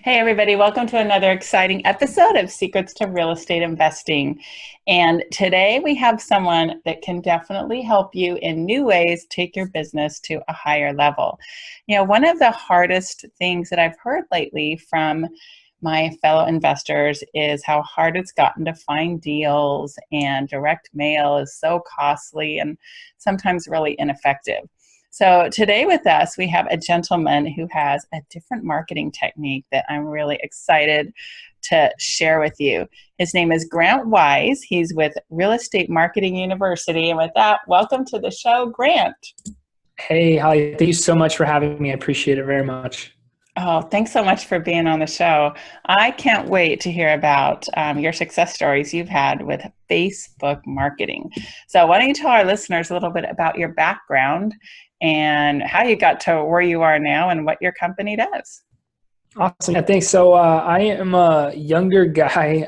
Hey, everybody, welcome to another exciting episode of Secrets to Real Estate Investing. And today we have someone that can definitely help you in new ways take your business to a higher level. You know, one of the hardest things that I've heard lately from my fellow investors is how hard it's gotten to find deals, and direct mail is so costly and sometimes really ineffective. So today with us, we have a gentleman who has a different marketing technique that I'm really excited to share with you. His name is Grant Wise. He's with Real Estate Marketing University. And with that, welcome to the show, Grant. Hey, Holly, thank you so much for having me. I appreciate it very much. Oh, thanks so much for being on the show. I can't wait to hear about your success stories you've had with Facebook marketing. So why don't you tell our listeners a little bit about your background and how you got to where you are now and what your company does. Awesome. Yeah, thanks. So I am a younger guy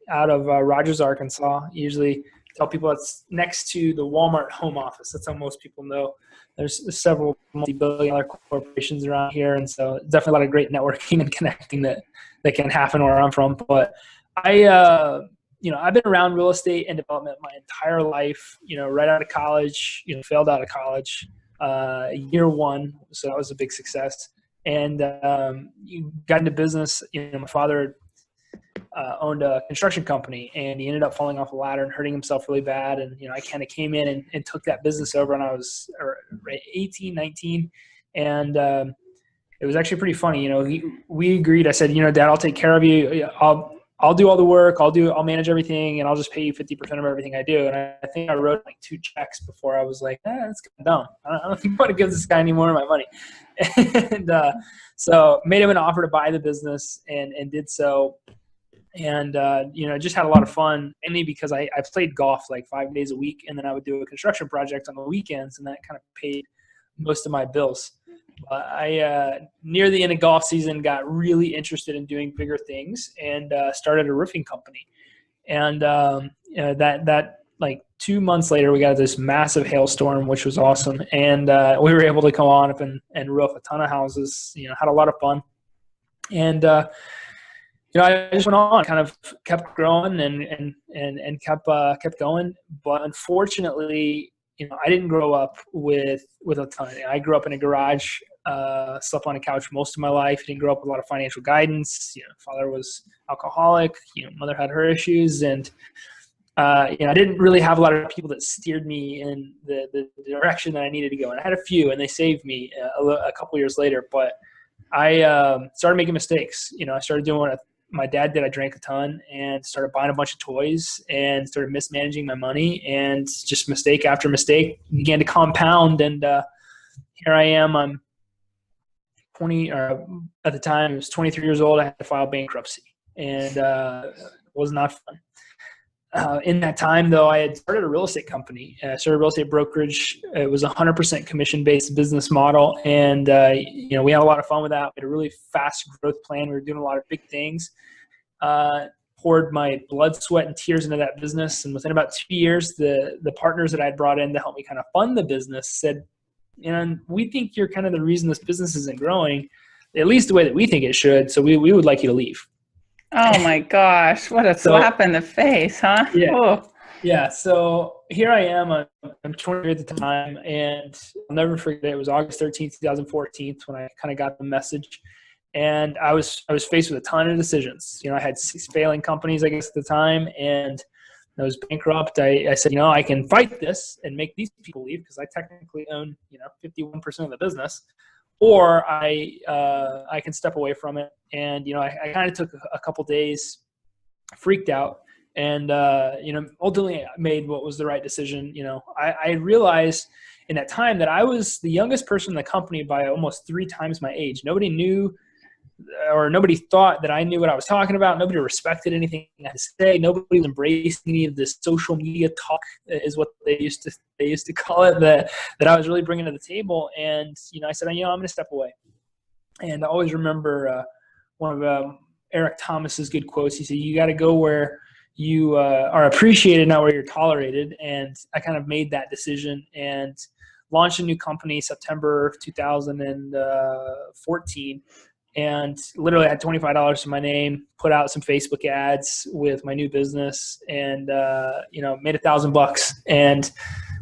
out of Rogers, Arkansas. Usually tell people it's next to the Walmart home office. That's how most people know. There's several multi-billion-dollar corporations around here, and so definitely a lot of great networking and connecting that can happen where I'm from. But I've been around real estate and development my entire life. Right out of college, failed out of college, year one, so that was a big success. And you got into business. My father owned a construction company, and he ended up falling off a ladder and hurting himself really bad. And I kind of came in and took that business over when I was 18, 19, and it was actually pretty funny. We agreed. I said, Dad, I'll take care of you. I'll do all the work. I'll manage everything, and I'll just pay you 50% of everything I do. And I think I wrote like 2 checks before I was like, that's kind of dumb. I don't think I want to give this guy any more of my money. And so made him an offer to buy the business and did so. And, just had a lot of fun, mainly because I played golf like 5 days a week, and then I would do a construction project on the weekends, and that kind of paid most of my bills. I near the end of golf season got really interested in doing bigger things and started a roofing company. And that like 2 months later, we got this massive hailstorm, which was awesome. And we were able to come on up and roof a ton of houses. Had a lot of fun. And I just went on, kind of kept growing and kept going. But unfortunately, I didn't grow up with a ton. I grew up in a garage, slept on a couch most of my life. Didn't grow up with a lot of financial guidance. Father was alcoholic. Mother had her issues, and I didn't really have a lot of people that steered me in the direction that I needed to go. And I had a few, and they saved me a couple years later. But I started making mistakes. I started doing what my dad did. I drank a ton and started buying a bunch of toys and started mismanaging my money, and just mistake after mistake began to compound. And here I am. I'm 20, or at the time I was 23 years old. I had to file bankruptcy, and it was not fun. In that time, though, I had started a real estate company. I started a real estate brokerage. It was a 100% commission-based business model, and we had a lot of fun with that. We had a really fast growth plan. We were doing a lot of big things. Poured my blood, sweat, and tears into that business, and within about 2 years, the partners that I had brought in to help me kind of fund the business said, we think you're kind of the reason this business isn't growing, at least the way that we think it should. So we would like you to leave. Oh my gosh, what a slap in the face, huh? Yeah. Oh. Yeah. So here I am. I'm 20 at the time, and I'll never forget it. It was August 13th, 2014 when I kind of got the message. And I was faced with a ton of decisions. I had 6 failing companies, I guess, at the time, and I was bankrupt. I said, I can fight this and make these people leave because I technically own, 51% of the business, or I can step away from it. And, I kind of took a couple days, freaked out, and, ultimately made what was the right decision. I realized in that time that I was the youngest person in the company by almost 3 times my age. Nobody knew, or nobody thought that I knew what I was talking about. Nobody respected anything I had to say. Nobody was embracing any of this social media talk, is what they used to call it, that I was really bringing to the table. And, I said, I'm going to step away. And I always remember one of Eric Thomas's good quotes. He said, you got to go where you are appreciated, not where you're tolerated. And I kind of made that decision and launched a new company September of 2014. and literally had $25 to my name, put out some Facebook ads with my new business, and made $1,000. And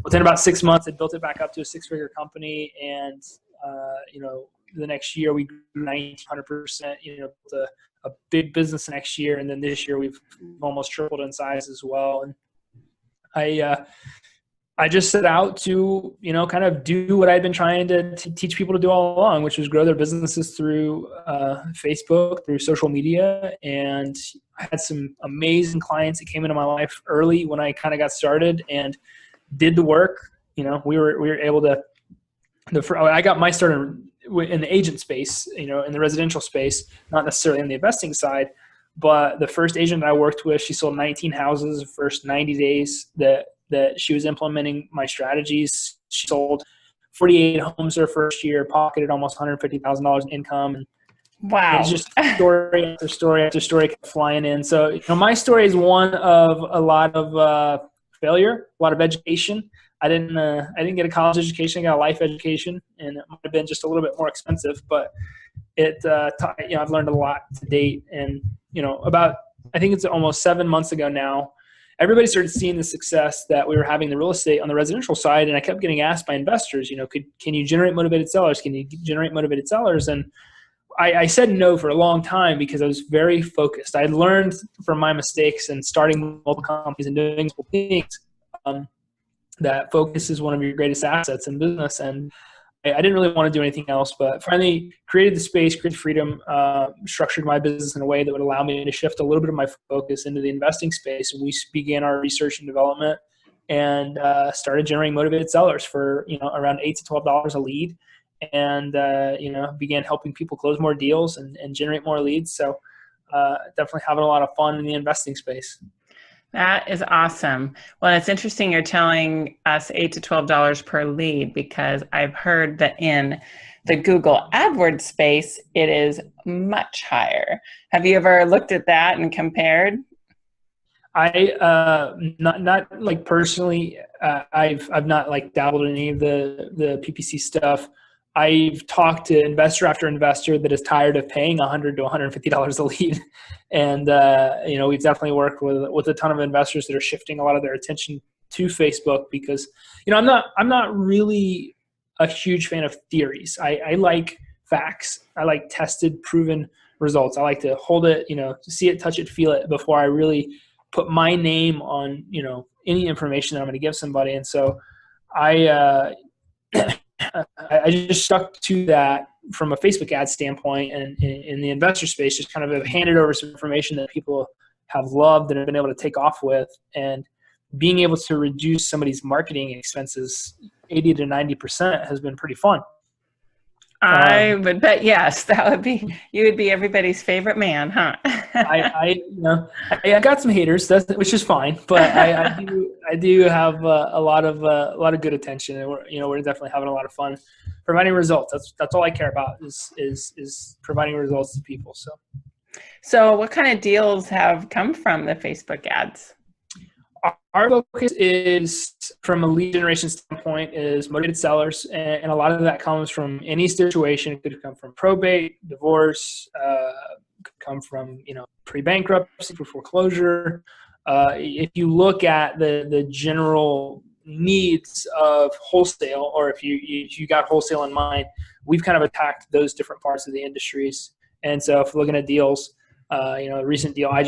within about 6 months, I built it back up to a 6-figure company. And the next year we grew 1,900%. Built a big business next year, and then this year we've almost tripled in size as well. And I just set out to, kind of do what I'd been trying to teach people to do all along, which was grow their businesses through Facebook, through social media. And I had some amazing clients that came into my life early when I kind of got started and did the work. We were able to, I got my start in the agent space, in the residential space, not necessarily on the investing side. But the first agent I worked with, she sold 19 houses the first 90 days that she was implementing my strategies. She sold 48 homes her first year, pocketed almost $150,000 in income. And wow. It's just story after story after story flying in. So, my story is one of a lot of failure, a lot of education. I didn't get a college education. I got a life education, and it might have been just a little bit more expensive, but I've learned a lot to date. And, I think it's almost 7 months ago now, everybody started seeing the success that we were having in the real estate on the residential side. And I kept getting asked by investors, can you generate motivated sellers? Can you generate motivated sellers? And I said no for a long time because I was very focused. I learned from my mistakes and starting multiple companies and doing multiple things, that focus is one of your greatest assets in business. And I didn't really want to do anything else, but finally created the space, created freedom, structured my business in a way that would allow me to shift a little bit of my focus into the investing space. And we began our research and development and started generating motivated sellers for, around $8 to $12 a lead. And, began helping people close more deals and generate more leads. So definitely having a lot of fun in the investing space. That is awesome. Well, it's interesting you're telling us $8 to $12 per lead, because I've heard that in the Google AdWords space, it is much higher. Have you ever looked at that and compared? I not like personally. I've not like dabbled in any of the PPC stuff. I've talked to investor after investor that is tired of paying $100 to $150 a lead. And, we've definitely worked with a ton of investors that are shifting a lot of their attention to Facebook because, I'm not really a huge fan of theories. I like facts. I like tested, proven results. I like to hold it, to see it, touch it, feel it before I really put my name on, any information that I'm going to give somebody. And so I just stuck to that from a Facebook ad standpoint, and in the investor space, just kind of have handed over some information that people have loved and have been able to take off with, and being able to reduce somebody's marketing expenses 80 to 90% has been pretty fun. I would bet yes, you would be everybody's favorite man, huh? I got some haters, which is fine, but I do have a lot of good attention, and we're definitely having a lot of fun providing results. That's all I care about is providing results to people. So what kind of deals have come from the Facebook ads? Our focus is, from a lead generation standpoint, is motivated sellers, and a lot of that comes from any situation. It could come from probate, divorce, could come from pre-bankruptcy, for foreclosure. If you look at the general needs of wholesale, or if you got wholesale in mind, we've kind of attacked those different parts of the industries. And so if we're looking at deals, a recent deal, I've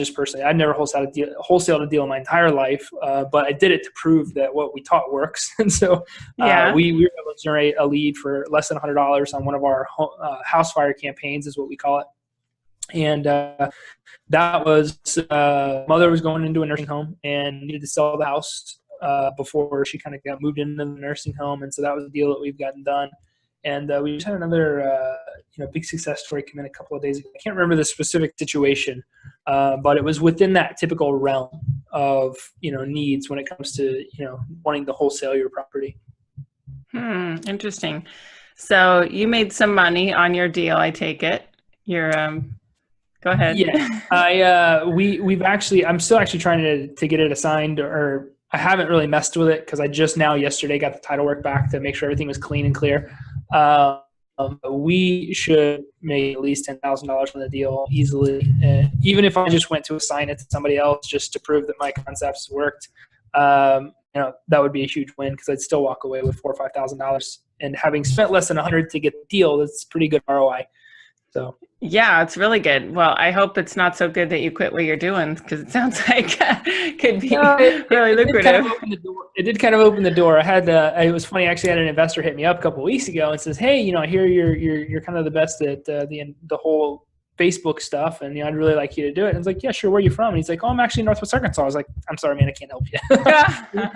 never wholesaled a deal in my entire life, but I did it to prove that what we taught works. And so we were able to generate a lead for less than $100 on one of our house fire campaigns, is what we call it. And that was mother was going into a nursing home and needed to sell the house before she kind of got moved into the nursing home. And so that was a deal that we've gotten done. And we just had another, big success story come in a couple of days ago. I can't remember the specific situation, but it was within that typical realm of, needs when it comes to, wanting to wholesale your property. Interesting. So you made some money on your deal, I take it. Go ahead. Yeah, I'm still actually trying to get it assigned, or I haven't really messed with it because I just now yesterday got the title work back to make sure everything was clean and clear. We should make at least $10,000 on the deal easily. And even if I just went to assign it to somebody else just to prove that my concepts worked, that would be a huge win because I'd still walk away with $4,000 or $5,000. And having spent less than 100 to get the deal, that's pretty good ROI. So. Yeah, it's really good. Well, I hope it's not so good that you quit what you're doing because it sounds like it could be really lucrative. It did kind of open the door. I had it was funny actually. I had an investor hit me up a couple of weeks ago and says, "Hey, I hear you're kind of the best at the whole Facebook stuff, and I'd really like you to do it." And I was like, "Yeah, sure. Where are you from?" And he's like, "Oh, I'm actually in Northwest Arkansas." I was like, "I'm sorry, man, I can't help you." I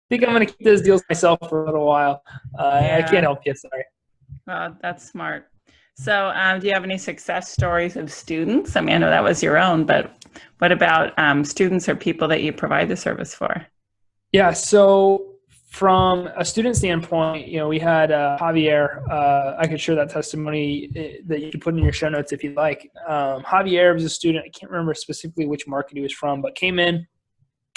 think I'm going to keep those deals myself for a little while. I can't help you. Sorry. Well, that's smart. So do you have any success stories of students? I mean, I know that was your own, but what about students or people that you provide the service for? Yeah, so from a student standpoint, we had Javier. I could share that testimony that you can put in your show notes if you'd like. Javier was a student. I can't remember specifically which market he was from, but came in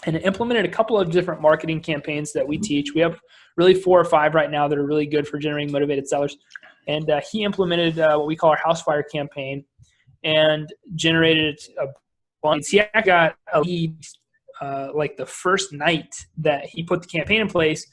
and implemented a couple of different marketing campaigns that we teach. We have really 4 or 5 right now that are really good for generating motivated sellers. And he implemented what we call our house fire campaign and generated a bunch. He got a lead like the first night that he put the campaign in place.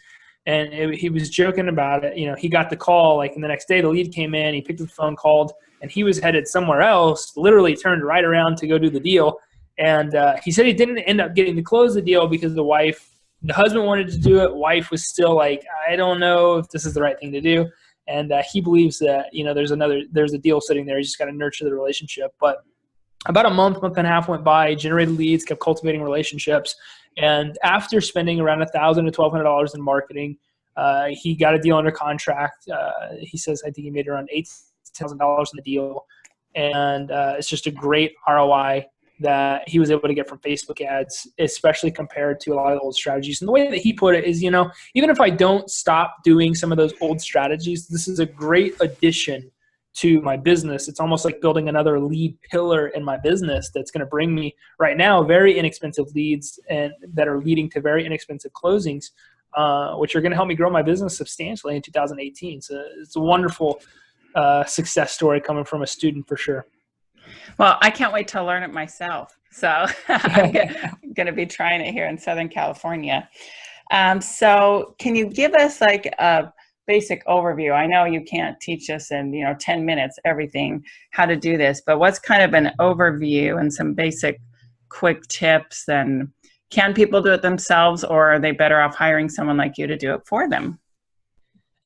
And he was joking about it. He got the call like the next day. The lead came in. He picked up the phone, called, and he was headed somewhere else, literally turned right around to go do the deal. And he said he didn't end up getting to close the deal because the husband wanted to do it. Wife was still like, I don't know if this is the right thing to do. And he believes that, there's a deal sitting there. You just got to nurture the relationship. But about a month and a half went by, generated leads, kept cultivating relationships. And after spending around $1,000 to $1,200 in marketing, he got a deal under contract. He says, I think he made around $8,000 in the deal. And it's just a great ROI that he was able to get from Facebook ads, especially compared to a lot of the old strategies. And the way that he put it is, even if I don't stop doing some of those old strategies, this is a great addition to my business. It's almost like building another lead pillar in my business that's going to bring me right now very inexpensive leads and that are leading to very inexpensive closings, which are going to help me grow my business substantially in 2018. So it's a wonderful success story coming from a student for sure. Well, I can't wait to learn it myself. So I'm going to be trying it here in Southern California. So can you give us like a basic overview? I know you can't teach us in 10 minutes everything how to do this, but what's kind of an overview and some basic quick tips? And can people do it themselves, or are they better off hiring someone like you to do it for them?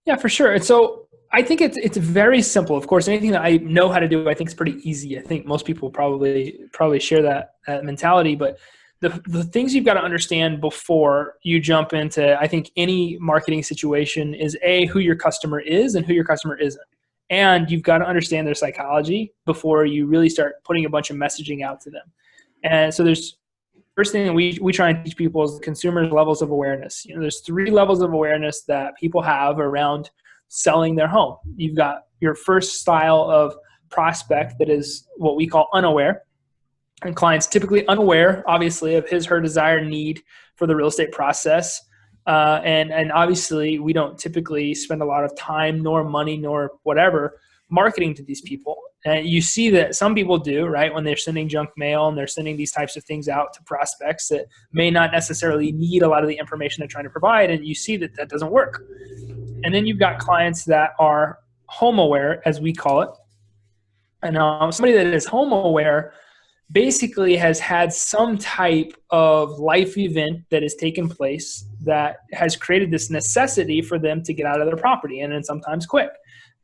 Yeah, for sure. And so I think it's very simple. Of course, anything that I know how to do, I think is pretty easy. I think most people probably share that mentality. But the things you've got to understand before you jump into, I think, any marketing situation is who your customer is and who your customer isn't. And you've got to understand their psychology before you really start putting a bunch of messaging out to them. And so first thing that we try and teach people is consumers' levels of awareness. There's 3 levels of awareness that people have around selling their home. You've got your first style of prospect that is what we call unaware. And clients typically unaware, obviously, of his, her desired need for the real estate process. And obviously, we don't typically spend a lot of time nor money nor whatever marketing to these people. And you see that some people do, right, when they're sending junk mail and they're sending these types of things out to prospects that may not necessarily need a lot of the information they're trying to provide, and you see that that doesn't work. And then you've got clients that are home aware, as we call it. And somebody that is home aware basically has had some type of life event that has taken place that has created this necessity for them to get out of their property, and then sometimes quick.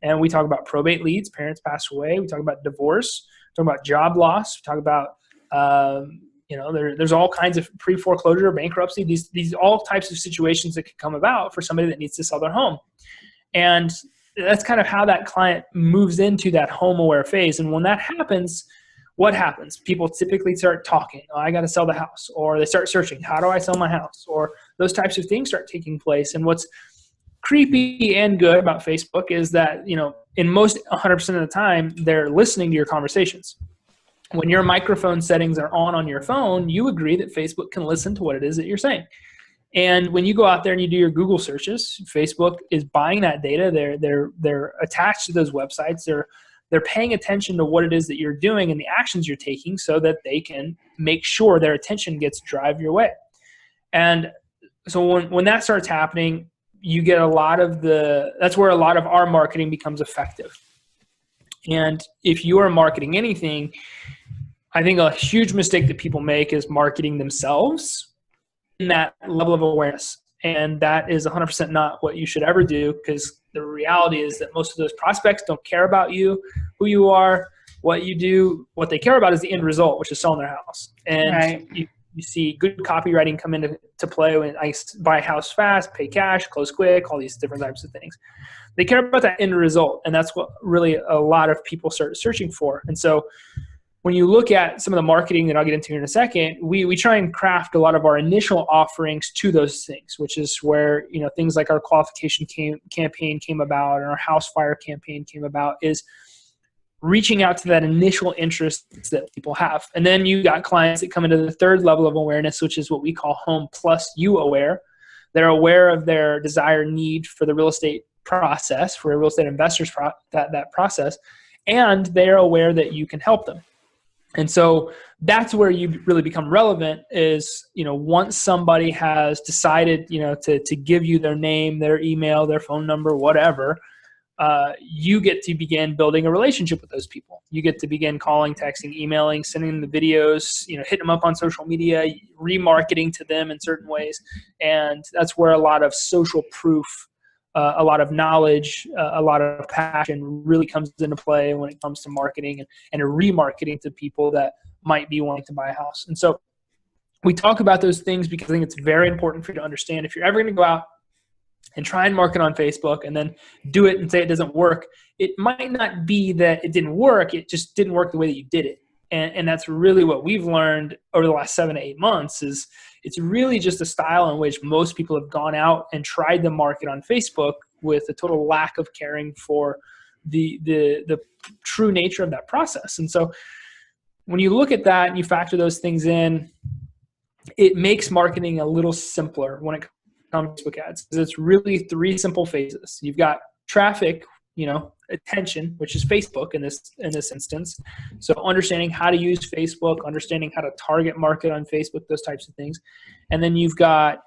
And we talk about probate leads, parents pass away. We talk about divorce. We talk about job loss. We talk about, there's all kinds of pre-foreclosure, bankruptcy, these all types of situations that could come about for somebody that needs to sell their home. And that's kind of how that client moves into that home aware phase. And when that happens, what happens? People typically start talking, I got to sell the house, or they start searching, how do I sell my house? Or those types of things start taking place. And what's creepy and good about Facebook is that, in most 100% of the time, they're listening to your conversations. When your microphone settings are on your phone, you agree that Facebook can listen to what it is that you're saying. And when you go out there and you do your Google searches, Facebook is buying that data. They're attached to those websites. They're paying attention to what it is that you're doing and the actions you're taking so that they can make sure their attention gets drive your way. And so when that starts happening, you get that's where a lot of our marketing becomes effective. And if you are marketing anything, I think a huge mistake that people make is marketing themselves in that level of awareness. And that is 100% not what you should ever do, because the reality is that most of those prospects don't care about you, who you are, what you do. What they care about is the end result, which is selling their house. And right. you see good copywriting come into play when I buy a house fast, pay cash, close quick, all these different types of things. They care about that end result. And that's what really a lot of people start searching for. And so when you look at some of the marketing that I'll get into in a second, we try and craft a lot of our initial offerings to those things, which is where, things like our qualification campaign came about and our house fire campaign came about, is reaching out to that initial interest that people have. And then you got clients that come into the third level of awareness, which is what we call home plus you aware. They're aware of their desired need for the real estate process, for a real estate investor's that process, and they're aware that you can help them. And so that's where you really become relevant is, once somebody has decided, to give you their name, their email, their phone number, whatever, you get to begin building a relationship with those people. You get to begin calling, texting, emailing, sending them the videos, hitting them up on social media, remarketing to them in certain ways. And that's where a lot of social proof, a lot of knowledge, a lot of passion really comes into play when it comes to marketing and remarketing to people that might be wanting to buy a house. And so we talk about those things because I think it's very important for you to understand. If you're ever going to go out and try and market on Facebook and then do it and say it doesn't work, it might not be that it didn't work. It just didn't work the way that you did it. And that's really what we've learned over the last 7 to 8 months is it's really just a style in which most people have gone out and tried to market on Facebook with a total lack of caring for the true nature of that process. And so when you look at that and you factor those things in, it makes marketing a little simpler when it comes to Facebook ads. It's really 3 simple phases. You've got traffic, attention, which is Facebook in this instance. So understanding how to use Facebook, understanding how to target market on Facebook, those types of things. And then you've got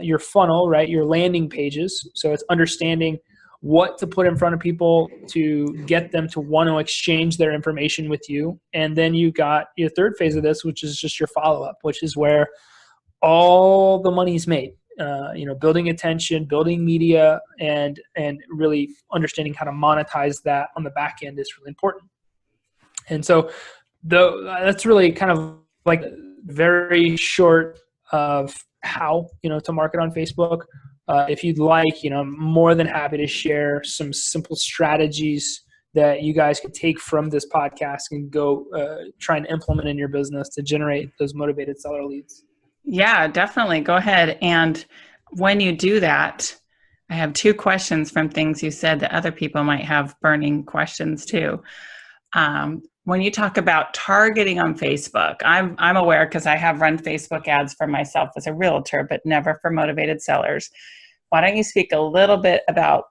your funnel, right? Your landing pages. So it's understanding what to put in front of people to get them to want to exchange their information with you. And then you got your third phase of this, which is just your follow-up, which is where all the money's made. Building attention, building media, and really understanding how to monetize that on the back end is really important. And so that's really kind of like very short of how, to market on Facebook. If you'd like, I'm more than happy to share some simple strategies that you guys can take from this podcast and go try and implement in your business to generate those motivated seller leads. Yeah, definitely. Go ahead. And when you do that, I have 2 questions from things you said that other people might have burning questions too. When you talk about targeting on Facebook, I'm aware because I have run Facebook ads for myself as a realtor, but never for motivated sellers. Why don't you speak a little bit about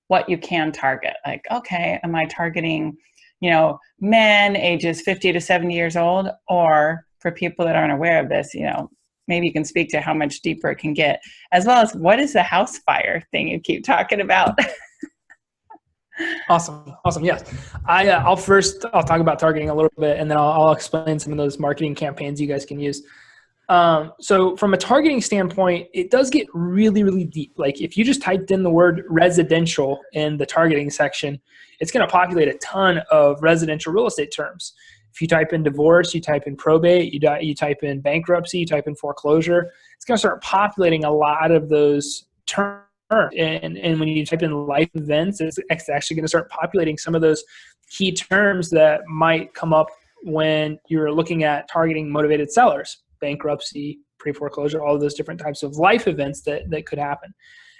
what you can target? Like, okay, am I targeting, men ages 50 to 70 years old? Or for people that aren't aware of this, maybe you can speak to how much deeper it can get, as well as what is the house fire thing you keep talking about? Awesome. Yes. I'll talk about targeting a little bit, and then I'll explain some of those marketing campaigns you guys can use. So from a targeting standpoint, it does get really, really deep. Like if you just typed in the word residential in the targeting section, it's going to populate a ton of residential real estate terms. If you type in divorce, you type in probate, you type in bankruptcy, you type in foreclosure, it's going to start populating a lot of those terms. And when you type in life events, it's actually going to start populating some of those key terms that might come up when you're looking at targeting motivated sellers, bankruptcy, pre-foreclosure, all of those different types of life events that could happen.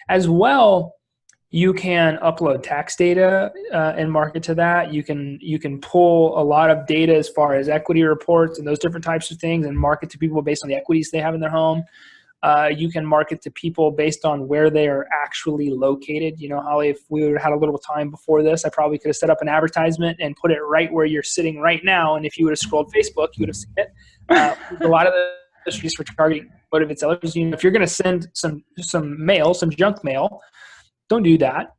As well, you can upload tax data and market to that. You can pull a lot of data as far as equity reports and those different types of things and market to people based on the equities they have in their home. You can market to people based on where they are actually located. You know, Holly, if we would have had a little time before this, I probably could have set up an advertisement and put it right where you're sitting right now. And if you would have scrolled Facebook, you would have seen it. A lot of the strategies for targeting motivated sellers, you know, if you're going to send some mail, some junk mail, don't do that.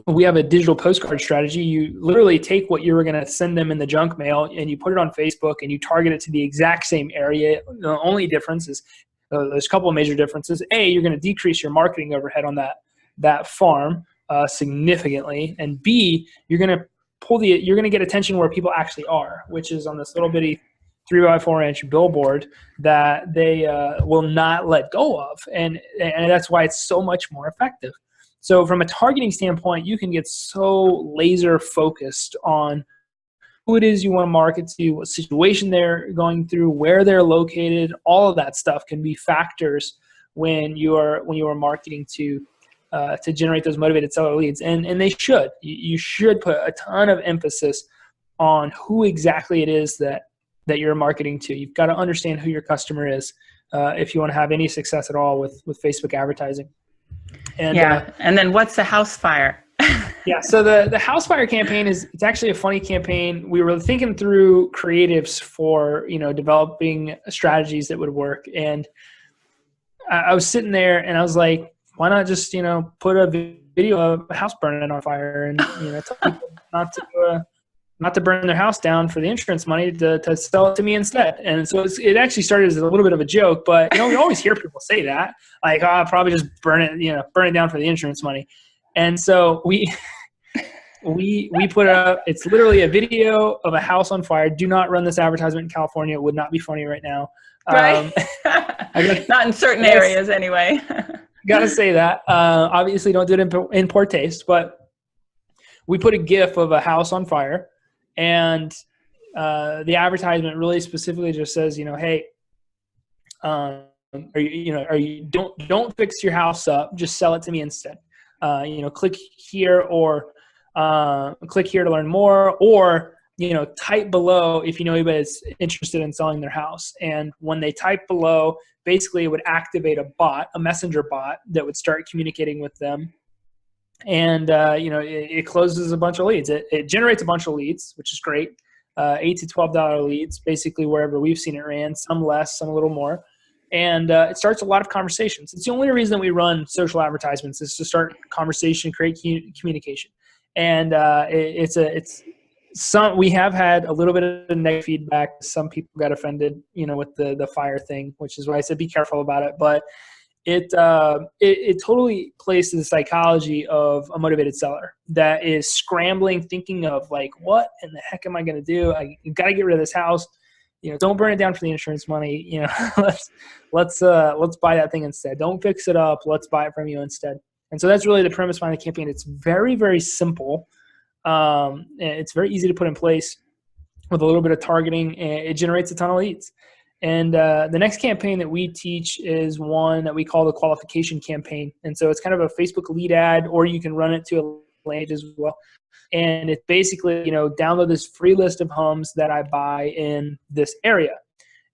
We have a digital postcard strategy. You literally take what you were going to send them in the junk mail and you put it on Facebook and you target it to the exact same area. The only difference is there's a couple of major differences. A, you're going to decrease your marketing overhead on that farm significantly, and B, you're going to get attention where people actually are, which is on this little bitty 3x4 inch billboard that they will not let go of, and that's why it's so much more effective. So from a targeting standpoint, you can get so laser focused on who it is you want to market to, what situation they're going through, where they're located. All of that stuff can be factors when you are marketing to generate those motivated seller leads, and they should. You should put a ton of emphasis on who exactly it is that you're marketing to. You've got to understand who your customer is if you want to have any success at all with Facebook advertising. And, and then what's the house fire? Yeah, so the house fire campaign it's actually a funny campaign. We were thinking through creatives for, you know, developing strategies that would work. And I was sitting there and I was like, why not just, you know, put a video of a house burning on fire and, you know, tell people not to burn their house down for the insurance money, to sell it to me instead. And so it actually started as a little bit of a joke, but, you know, we always hear people say that, like, oh, I'll probably just burn it down for the insurance money. And so we put up, it's literally a video of a house on fire. Do not run this advertisement in California. It would not be funny right now. Right. Not in certain areas anyway. Got to say that. Obviously don't do it in poor taste, but we put a GIF of a house on fire, and the advertisement really specifically just says, you know, hey, don't fix your house up, just sell it to me instead. You know, click here to learn more, or, you know, type below if you know anybody that's interested in selling their house. And when they type below, basically it would activate a messenger bot that would start communicating with them. And, you know, it closes a bunch of leads. It generates a bunch of leads, which is great. $8 to $12 leads, basically wherever we've seen it ran, some less, some a little more. And it starts a lot of conversations. It's the only reason we run social advertisements, is to start conversation, create communication. And we have had a little bit of negative feedback. Some people got offended, you know, with the fire thing, which is why I said be careful about it. But it totally plays to the psychology of a motivated seller that is scrambling, thinking of like, what in the heck am I going to do? I got to get rid of this house. You know, don't burn it down for the insurance money. You know, let's buy that thing instead. Don't fix it up. Let's buy it from you instead. And so that's really the premise behind the campaign. It's very, very simple. It's very easy to put in place with a little bit of targeting, and it generates a ton of leads. And the next campaign that we teach is one that we call the qualification campaign. And so it's kind of a Facebook lead ad, or you can run it to a landing as well. And it's basically, you know, download this free list of homes that I buy in this area.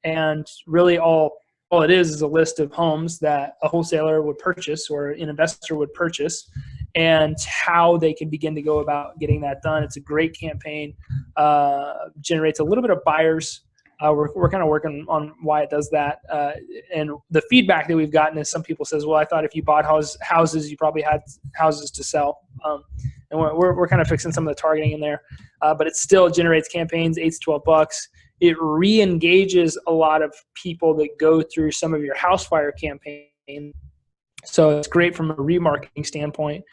And really all it is a list of homes that a wholesaler would purchase or an investor would purchase, and how they can begin to go about getting that done. It's a great campaign, generates a little bit of buyers. We're kind of working on why it does that. And the feedback that we've gotten is some people says, well, I thought if you bought houses, you probably had houses to sell. And we're kind of fixing some of the targeting in there, but it still generates campaigns, $8 to $12. It re-engages a lot of people that go through some of your house fire campaign. So it's great from a remarketing standpoint.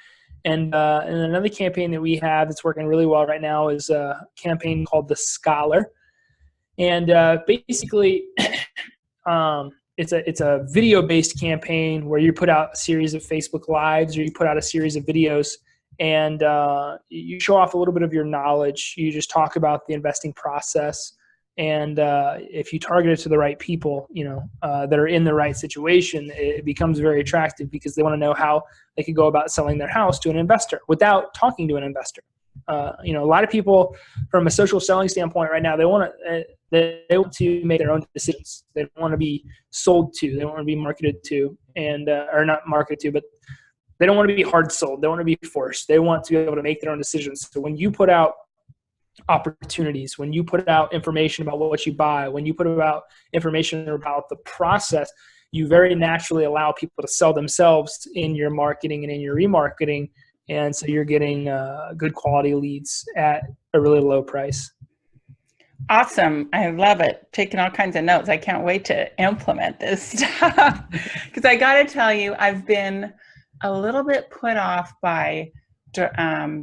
And another campaign that we have that's working really well right now is a campaign called The Scholar. And basically, it's a video-based campaign where you put out a series of Facebook Lives, or you put out a series of videos, and you show off a little bit of your knowledge. You just talk about the investing process. And if you target it to the right people, you know, that are in the right situation, it becomes very attractive because they want to know how they could go about selling their house to an investor without talking to an investor. A lot of people from a social selling standpoint right now, they want to make their own decisions. They don't want to be sold to. They don't want to be marketed to, and or not marketed to, but they don't want to be hard sold. They want to be forced. They want to be able to make their own decisions. So when you put out opportunities, when you put out information about what you buy, when you put out information about the process, you very naturally allow people to sell themselves in your marketing and in your remarketing. And so you're getting good quality leads at a really low price. Awesome. I love it. Taking all kinds of notes. I can't wait to implement this stuff. Because I got to tell you, I've been a little bit put off by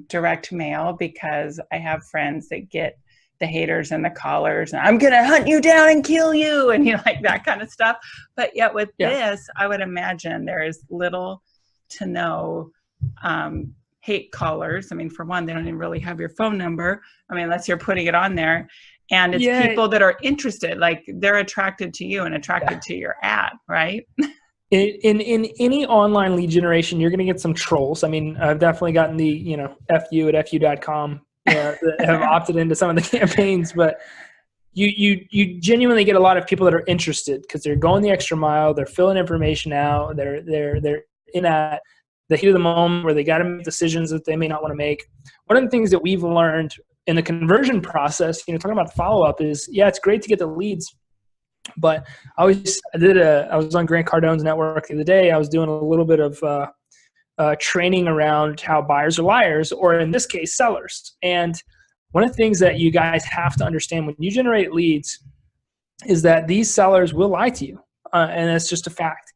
direct mail, because I have friends that get the haters and the callers, and I'm going to hunt you down and kill you, and like that kind of stuff. But yet with this, I would imagine there is little to no hate callers. I mean, for one, they don't even really have your phone number. I mean, unless you're putting it on there. And it's people that are interested, like they're attracted to you and attracted to your ad, right? In any online lead generation, you're going to get some trolls. I mean, I've definitely gotten the, FU at fu.com that have opted into some of the campaigns, but you genuinely get a lot of people that are interested because they're going the extra mile. They're filling information out. They're in at the heat of the moment where they got to make decisions that they may not want to make. One of the things that we've learned in the conversion process, talking about the follow-up is, it's great to get the leads. But I was on Grant Cardone's network the other day. I was doing a little bit of training around how buyers are liars, or in this case, sellers. And one of the things that you guys have to understand when you generate leads is that these sellers will lie to you. And that's just a fact.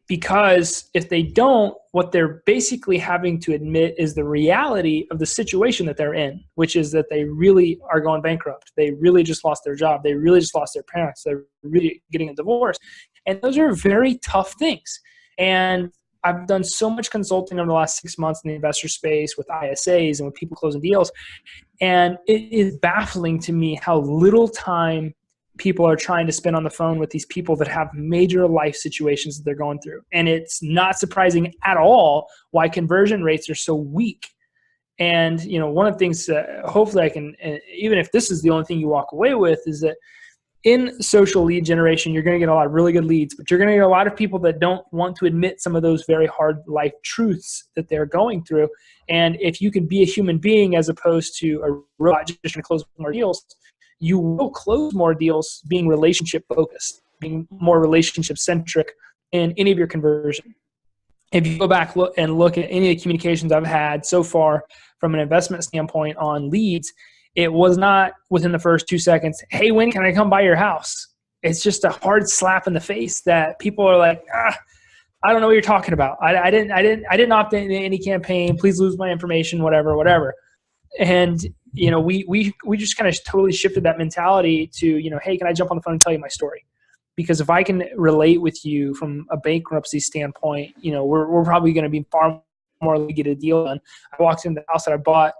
Because if they don't, what they're basically having to admit is the reality of the situation that they're in, which is that they really are going bankrupt. They really just lost their job. They really just lost their parents. They're really getting a divorce. And those are very tough things. And I've done so much consulting over the last 6 months in the investor space with ISAs and with people closing deals. And it is baffling to me how little time people are trying to spend on the phone with these people that have major life situations that they're going through. And it's not surprising at all why conversion rates are so weak. And, one of the things that hopefully I can, even if this is the only thing you walk away with, is that in social lead generation, you're going to get a lot of really good leads, but you're going to get a lot of people that don't want to admit some of those very hard life truths that they're going through. And if you can be a human being as opposed to a robot just trying to close more deals, you will close more deals being relationship focused, being more relationship centric in any of your conversion. If you go back and look at any of the communications I've had so far from an investment standpoint on leads, it was not within the first 2 seconds, hey, when can I come by your house? It's just a hard slap in the face that people are like, I don't know what you're talking about. I didn't opt into any campaign. Please lose my information, whatever. And we just kind of totally shifted that mentality to, hey, can I jump on the phone and tell you my story? Because if I can relate with you from a bankruptcy standpoint, we're probably going to be far more likely to get a deal done. I walked into the house that I bought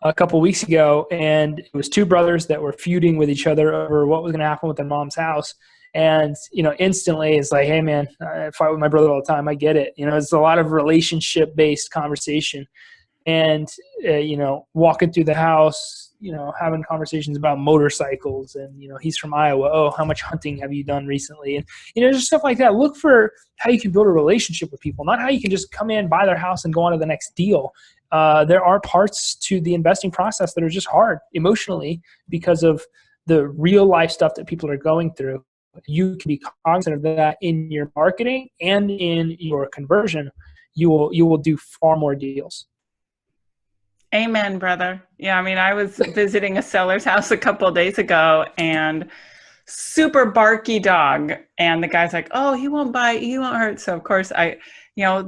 a couple weeks ago, and it was two brothers that were feuding with each other over what was going to happen with their mom's house. And, instantly it's like, hey, man, I fight with my brother all the time. I get it. It's a lot of relationship-based conversation. And, walking through the house, having conversations about motorcycles and, he's from Iowa. Oh, how much hunting have you done recently? And, just stuff like that. Look for how you can build a relationship with people, not how you can just come in, buy their house and go on to the next deal. There are parts to the investing process that are just hard emotionally because of the real life stuff that people are going through. You can be cognizant of that in your marketing and in your conversion. You will do far more deals. Amen, brother. Yeah, I mean, I was visiting a seller's house a couple of days ago, and super barky dog. And the guy's like, oh, he won't bite, he won't hurt. So of course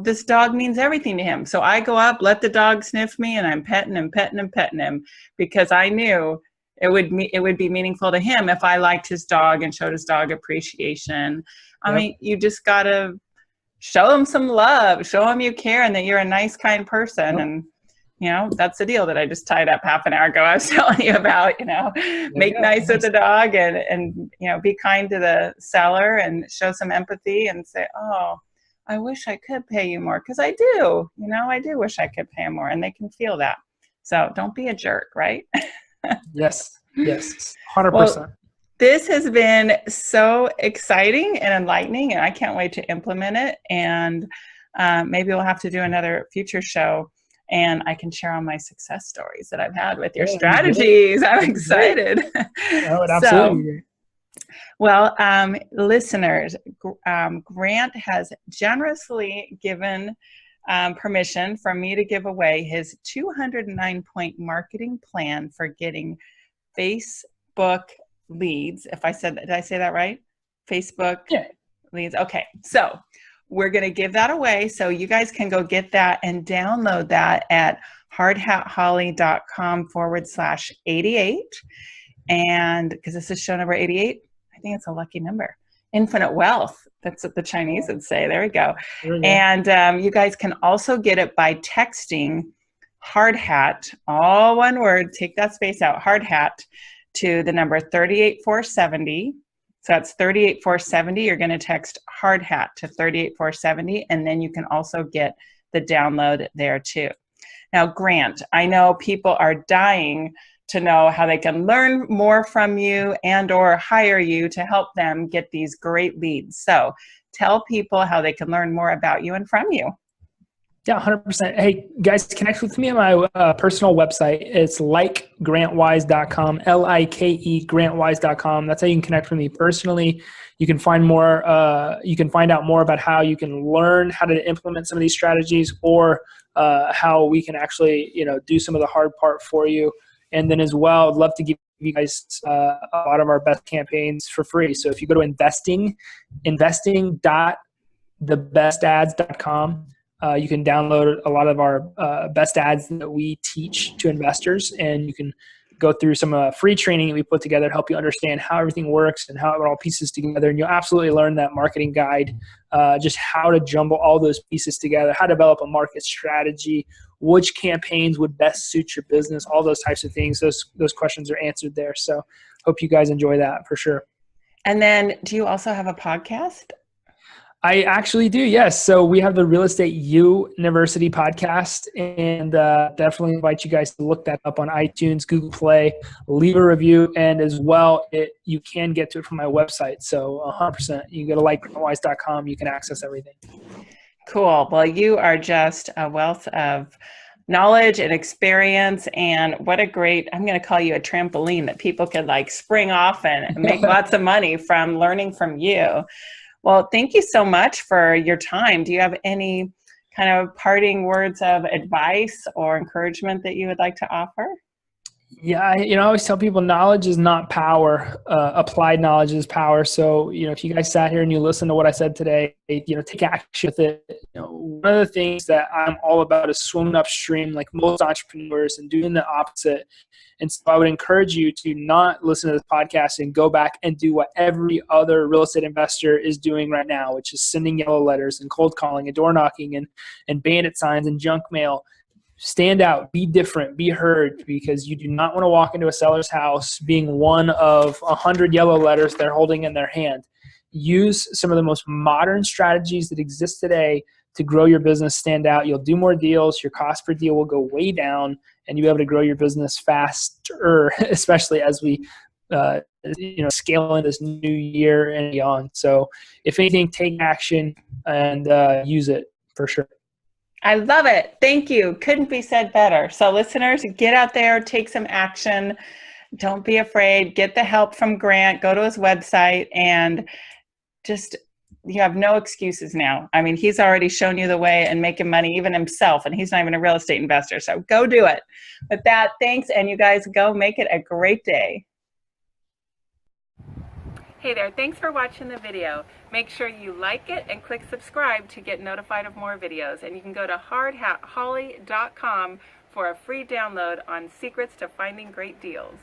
this dog means everything to him. So I go up, let the dog sniff me, and I'm petting him because I knew it would be meaningful to him if I liked his dog and showed his dog appreciation. I mean, you just got to show him some love, show him you care and that you're a nice, kind person. And that's the deal that I just tied up half an hour ago. I was telling you about, make nice with the dog and be kind to the seller and show some empathy and say, oh, I wish I could pay you more, because I do, I do wish I could pay more, and they can feel that. So don't be a jerk, right? Yes. Yes. Well, 100%. this has been so exciting and enlightening, and I can't wait to implement it. And maybe we'll have to do another future show, and I can share all my success stories that I've had with your Yeah, that'd be great. strategies. I'm That'd be great. excited. That would absolutely So, be great. well, listeners, Grant has generously given permission for me to give away his 209-point marketing plan for getting Facebook leads. If I said that, did I say that right? Facebook Yeah. leads. Okay. So we're going to give that away. So you guys can go get that and download that at hardhatholly.com/88. And because this is show number 88, I think it's a lucky number. Infinite wealth. That's what the Chinese would say. There we go. There we go. And you guys can also get it by texting hard hat, all one word, take that space out, hard hat, to the number 38470. So that's 38470. You're going to text hard hat to 38470, and then you can also get the download there too. Now, Grant, I know people are dying to know how they can learn more from you and or hire you to help them get these great leads. So tell people how they can learn more about you and from you. Yeah, 100%. Hey, guys, connect with me on my personal website. It's likegrantwise.com, LIKE grantwise.com. That's how you can connect with me personally. You can find more. You can find out more about how you can learn how to implement some of these strategies, or how we can actually, do some of the hard part for you. And then as well, I'd love to give you guys a lot of our best campaigns for free. So if you go to investing.thebestads.com, you can download a lot of our best ads that we teach to investors, and you can go through some free training that we put together to help you understand how everything works and how it all pieces together. And you'll absolutely learn that marketing guide, just how to jumble all those pieces together, how to develop a market strategy, which campaigns would best suit your business, all those types of things. Those questions are answered there. So hope you guys enjoy that for sure. And then do you also have a podcast? I actually do, yes. So we have the Real Estate University podcast, and definitely invite you guys to look that up on iTunes, Google Play, leave a review, and as well, you can get to it from my website. So 100%, you go to likegrantwise.com, you can access everything. Cool. Well, you are just a wealth of knowledge and experience, and what a great, I'm going to call you a trampoline that people could spring off and make lots of money from learning from you. Well, thank you so much for your time. Do you have any kind of parting words of advice or encouragement that you would like to offer? Yeah, I always tell people knowledge is not power. Applied knowledge is power. So, if you guys sat here and you listen to what I said today, take action with it. One of the things that I'm all about is swimming upstream like most entrepreneurs and doing the opposite. And so I would encourage you to not listen to this podcast and go back and do what every other real estate investor is doing right now, which is sending yellow letters and cold calling and door knocking and bandit signs and junk mail. Stand out, be different, be heard, because you do not want to walk into a seller's house being one of 100 yellow letters they're holding in their hand. Use some of the most modern strategies that exist today to grow your business, stand out. You'll do more deals, your cost per deal will go way down, and you'll be able to grow your business faster, especially as we scale in this new year and beyond. So if anything, take action and use it for sure. I love it. Thank you. Couldn't be said better. So listeners, get out there, take some action. Don't be afraid. Get the help from Grant. Go to his website, and just, you have no excuses now. I mean, he's already shown you the way and making money even himself, and he's not even a real estate investor. So go do it. With that, thanks. And you guys go make it a great day. Hey there, thanks for watching the video. Make sure you like it and click subscribe to get notified of more videos. And you can go to hardhatholly.com for a free download on secrets to finding great deals.